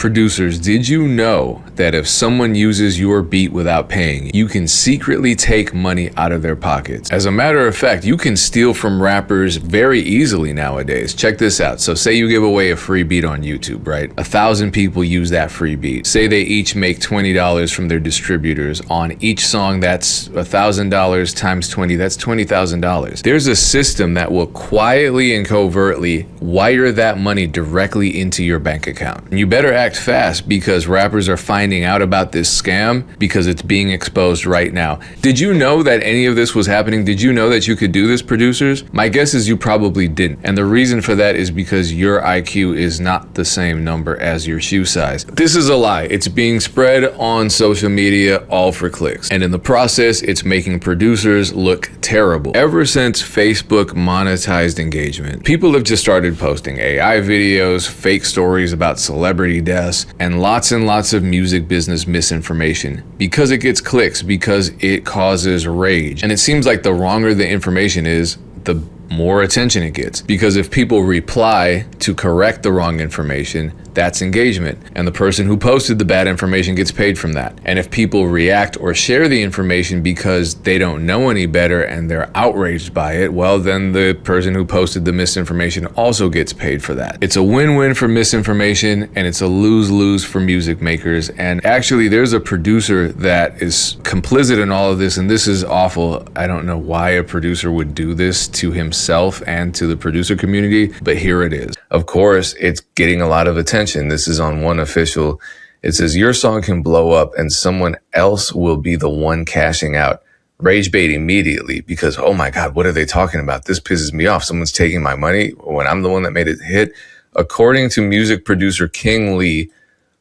Producers, did you know that if someone uses your beat without paying, you can secretly take money out of their pockets? As a matter of fact, you can steal from rappers very easily nowadays. Check this out. So say you give away a free beat on YouTube, right? 1,000 people use that free beat. Say they each make $20 from their distributors. On each song, that's $1,000 times 20, that's $20,000. There's a system that will quietly and covertly wire that money directly into your bank account. And you better act fast because rappers are finding out about this scam because it's being exposed right now. Did you know that any of this was happening? Did you know that you could do this, producers? My guess is you probably didn't. And the reason for that is because your IQ is not the same number as your shoe size. This is a lie. It's being spread on social media, all for clicks. And in the process, it's making producers look terrible. Ever since Facebook monetized engagement, people have just started posting AI videos, fake stories about celebrity deaths, and lots of music business misinformation because it gets clicks, because it causes rage. And it seems like the wronger the information is, the more attention it gets. Because if people reply to correct the wrong information, that's engagement. And the person who posted the bad information gets paid from that. And if people react or share the information because they don't know any better and they're outraged by it, well, then the person who posted the misinformation also gets paid for that. It's a win-win for misinformation and it's a lose-lose for music makers. And actually, there's a producer that is complicit in all of this, and this is awful. I don't know why a producer would do this to himself and to the producer community, but here it is. Of course, it's getting a lot of attention. This is on one official. It says, your song can blow up and someone else will be the one cashing out. Rage bait immediately because, oh my God, what are they talking about? This pisses me off. Someone's taking my money when I'm the one that made it hit. According to music producer King Lee,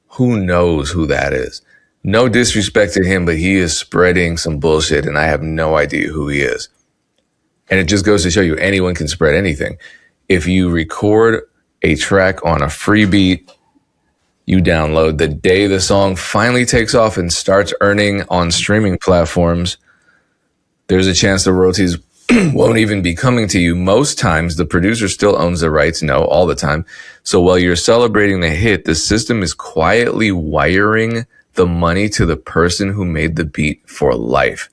who knows who that is? No disrespect to him, but he is spreading some bullshit and I have no idea who he is. And it just goes to show you anyone can spread anything. If you record a track on a free beat, you download, the day the song finally takes off and starts earning on streaming platforms, there's a chance the royalties won't even be coming to you. Most times the producer still owns the rights. No, all the time. So while you're celebrating the hit, the system is quietly wiring the money to the person who made the beat for life.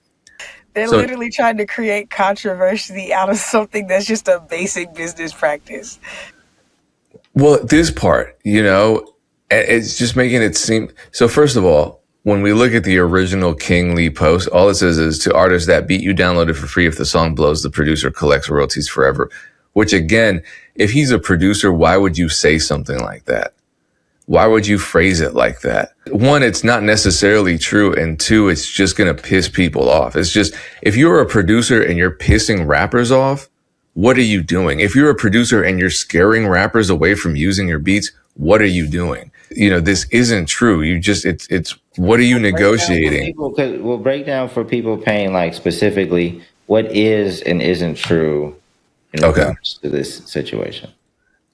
They're literally trying to create controversy out of something that's just a basic business practice. Well, this part, it's just making it seem. So first of all, when we look at the original King Lee post, all it says is, to artists that beat you downloaded for free, if the song blows, the producer collects royalties forever. Which again, if he's a producer, why would you say something like that? Why would you phrase it like that? One, it's not necessarily true. And two, it's just going to piss people off. It's just, if you're a producer and you're pissing rappers off, what are you doing? If you're a producer and you're scaring rappers away from using your beats, what are you doing? This isn't true. It's what are you negotiating? We'll break down for people paying, like, specifically what is and isn't true in regards to this situation.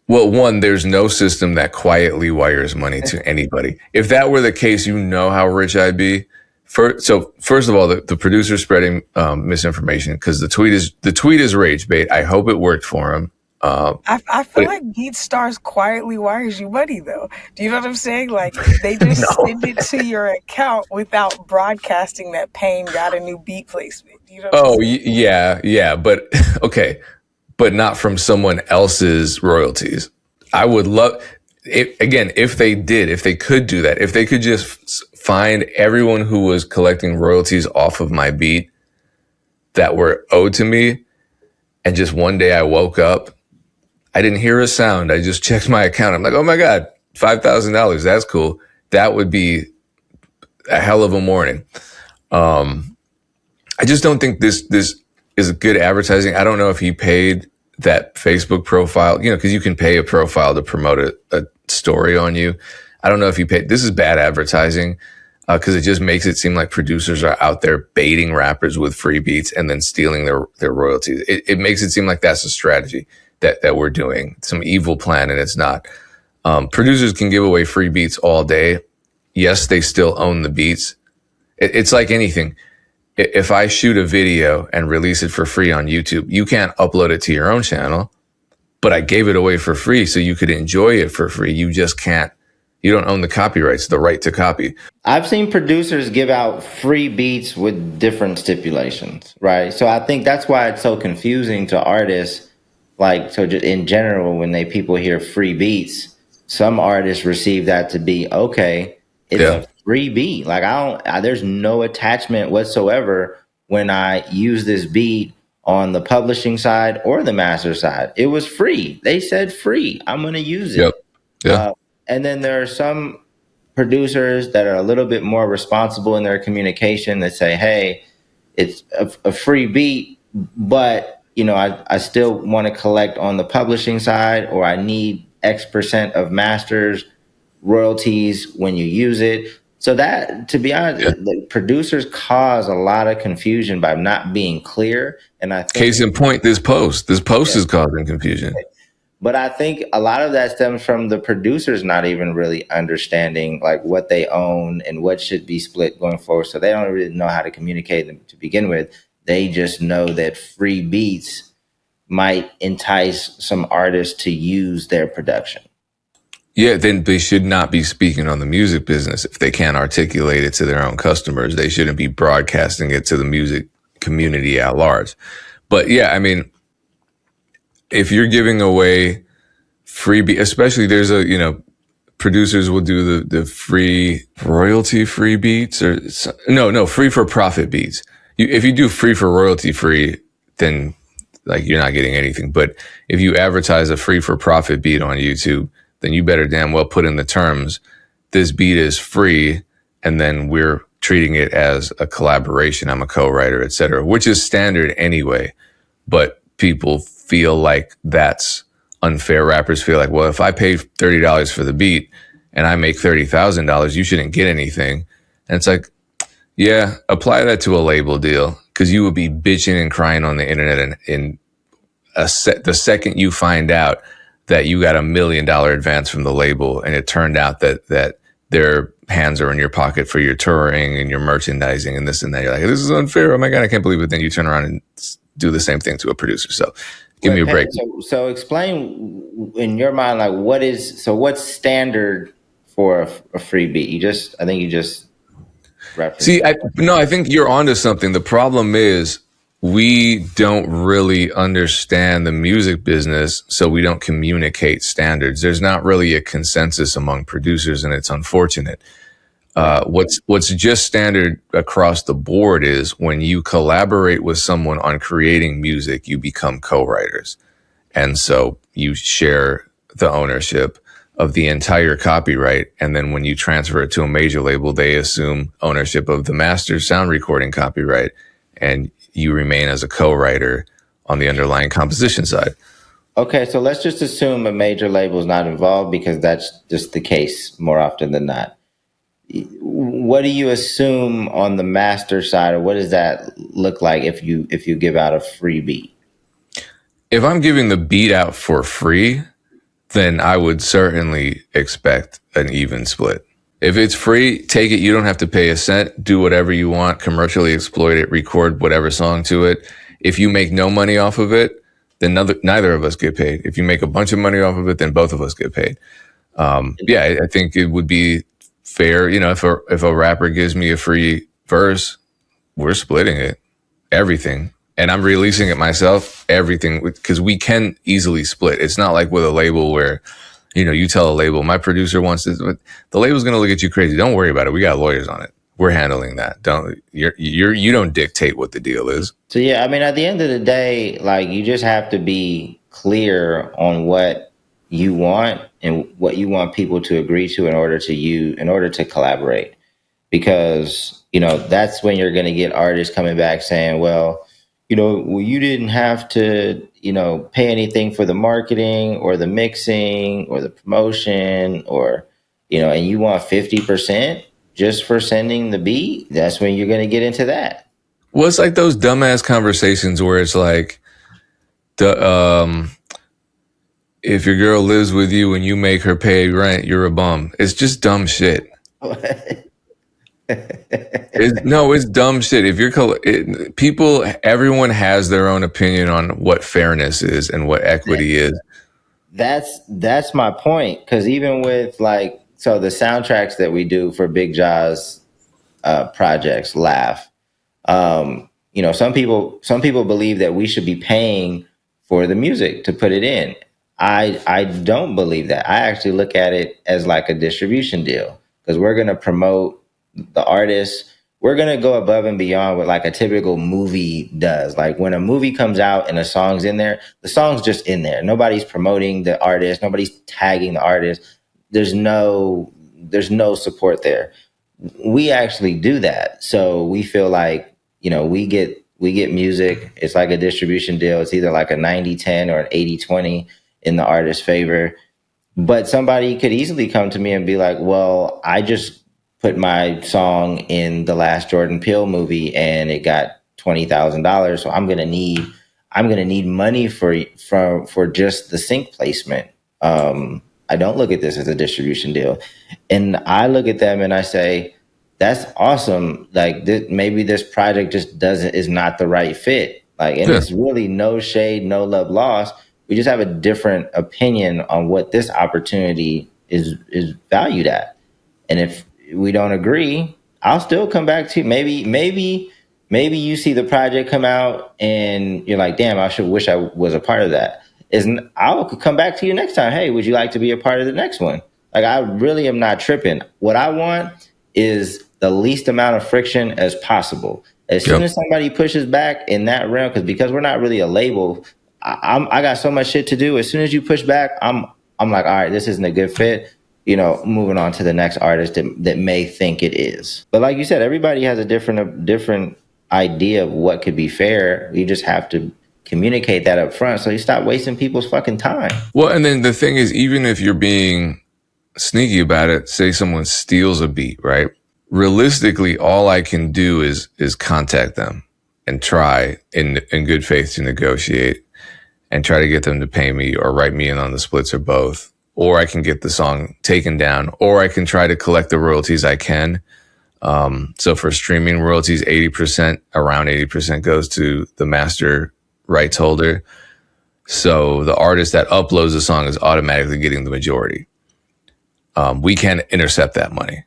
Well, one, there's no system that quietly wires money to anybody. If that were the case, you know how rich I'd be. First of all, the producer spreading misinformation because the tweet is rage bait. I hope it worked for him. I feel like BeatStars quietly wires you money, though. Do you know what I'm saying? Like, they just send it to your account without broadcasting that Payne got a new beat placement. Do you know what I'm saying? Yeah, but okay. But not from someone else's royalties. I would love it, again, if they could do that, if they could just find everyone who was collecting royalties off of my beat that were owed to me. And just one day I woke up, I didn't hear a sound. I just checked my account. I'm like, oh my God, $5,000. That's cool. That would be a hell of a morning. I just don't think this is good advertising. I don't know if he paid that Facebook profile, because you can pay a profile to promote a story on you. I don't know if he paid. This is bad advertising because it just makes it seem like producers are out there baiting rappers with free beats and then stealing their royalties. It makes it seem like that's a strategy that we're doing, some evil plan, and it's not. Producers can give away free beats all day. Yes, they still own the beats. It's like anything. If I shoot a video and release it for free on YouTube, you can't upload it to your own channel, but I gave it away for free so you could enjoy it for free. You just can't You don't own the copyrights, the right to copy. I've seen producers give out free beats with different stipulations, right? So I think that's why it's so confusing to artists. Like, so just in general, when people hear free beats, some artists receive that to be, okay, it's a free beat. Like, there's no attachment whatsoever when I use this beat on the publishing side or the master side. It was free. They said free. I'm going to use it. And then there are some producers that are a little bit more responsible in their communication that say, hey, it's a free beat, but I still want to collect on the publishing side, or I need X% of masters royalties when you use it. So that, to be honest, the producers cause a lot of confusion by not being clear. And I think, case in point, this post is causing confusion. But I think a lot of that stems from the producers not even really understanding like what they own and what should be split going forward. So they don't really know how to communicate them to begin with. They just know that free beats might entice some artists to use their production. Yeah, then they should not be speaking on the music business. If they can't articulate it to their own customers, they shouldn't be broadcasting it to the music community at large. But yeah, I mean, if you're giving away freebie, especially there's producers will do the free royalty free beats or no free for profit beats. If you do free for royalty free, then like you're not getting anything. But if you advertise a free for profit beat on YouTube, then you better damn well put in the terms, this beat is free, and then we're treating it as a collaboration. I'm a co-writer, etc., which is standard anyway. But people feel like that's unfair. Rappers feel like, well, if I pay $30 for the beat and I make $30,000, you shouldn't get anything. And it's like, yeah, apply that to a label deal, because you would be bitching and crying on the internet, and the second you find out that you got $1 million advance from the label, and it turned out that their hands are in your pocket for your touring and your merchandising and this and that, you're like, this is unfair. Oh my God, I can't believe it. Then you turn around and do the same thing to a producer. So give me a break. So explain in your mind, like what's standard for a free beat? I think you just referenced. See, I think you're onto something. The problem is we don't really understand the music business, so we don't communicate standards. There's not really a consensus among producers, and it's unfortunate. What's just standard across the board is when you collaborate with someone on creating music, you become co-writers. And so you share the ownership of the entire copyright. And then when you transfer it to a major label, they assume ownership of the master sound recording copyright, and you remain as a co-writer on the underlying composition side. Okay, so let's just assume a major label is not involved, because that's just the case more often than not. What do you assume on the master side, or what does that look like if you give out a free beat? If I'm giving the beat out for free, then I would certainly expect an even split. If it's free, take it. You don't have to pay a cent. Do whatever you want, commercially exploit it, record whatever song to it. If you make no money off of it, then neither of us get paid. If you make a bunch of money off of it, then both of us get paid. Yeah, I think it would be fair. If a rapper gives me a free verse, we're splitting it, everything. And I'm releasing it myself, everything, because we can easily split. It's not like with a label where, you tell a label, my producer wants this, but the label's going to look at you crazy. Don't worry about it. We got lawyers on it. We're handling that. You don't dictate what the deal is. So yeah, I mean, at the end of the day, like, you just have to be clear on what you want and what you want people to agree to in order to collaborate, because that's when you're going to get artists coming back saying, well, you didn't have to, pay anything for the marketing or the mixing or the promotion, or, and you want 50% just for sending the beat. That's when you're going to get into that. Well, it's like those dumbass conversations where it's like, if your girl lives with you and you make her pay rent, you're a bum. It's just dumb shit. It's dumb shit. If you're everyone has their own opinion on what fairness is and what equity is. That's my point. Because even with, like, So the soundtracks that we do for Big Jaw's projects, Laugh. Some people believe that we should be paying for the music to put it in. I don't believe that. I actually look at it as like a distribution deal because we're gonna promote the artist. We're gonna go above and beyond what like a typical movie does. Like when a movie comes out and a song's in there, the song's just in there. Nobody's promoting the artist. Nobody's tagging the artist. There's no support there. We actually do that. So we feel like, we get music. It's like a distribution deal. It's either like a 90-10 or an 80-20 in the artist's favor. But somebody could easily come to me and be like, well, I just put my song in the last Jordan Peele movie and it got $20,000. So I'm gonna need money for just the sync placement. I don't look at this as a distribution deal. And I look at them and I say, that's awesome. Like maybe this project just is not the right fit. Like, and it's really no shade, no love lost. We just have a different opinion on what this opportunity is valued at. And if we don't agree, I'll still come back to you. Maybe you see the project come out and you're like, damn, wish I was a part of that. I'll come back to you next time. Hey, would you like to be a part of the next one? Like, I really am not tripping. What I want is the least amount of friction as possible. As soon as somebody pushes back in that realm, because we're not really a label, I got so much shit to do. As soon as you push back, I'm like, all right, this isn't a good fit. Moving on to the next artist that may think it is. But like you said, everybody has a different idea of what could be fair. You just have to communicate that up front so you stop wasting people's fucking time. Well, and then the thing is, even if you're being sneaky about it, say someone steals a beat, right? Realistically, all I can do is contact them and try in good faith to negotiate and try to get them to pay me or write me in on the splits or both. Or I can get the song taken down, or I can try to collect the royalties I can. So for streaming royalties, around 80% goes to the master rights holder. So the artist that uploads the song is automatically getting the majority. We can intercept that money.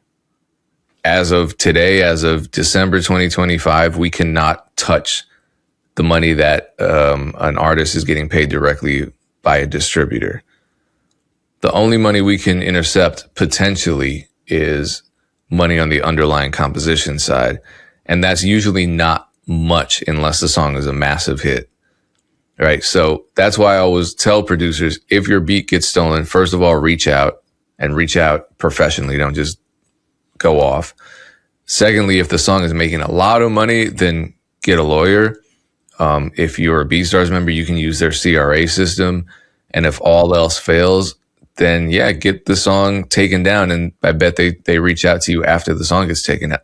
As of today, as of December 2025, we cannot touch the money that an artist is getting paid directly by a distributor. The only money we can intercept potentially is money on the underlying composition side. And that's usually not much unless the song is a massive hit. Right. So that's why I always tell producers, if your beat gets stolen, first of all, reach out professionally. Don't just go off. Secondly, if the song is making a lot of money, then get a lawyer. If you're a BeatStars member, you can use their CRA system. And if all else fails, then get the song taken down. And I bet they reach out to you after the song gets taken down.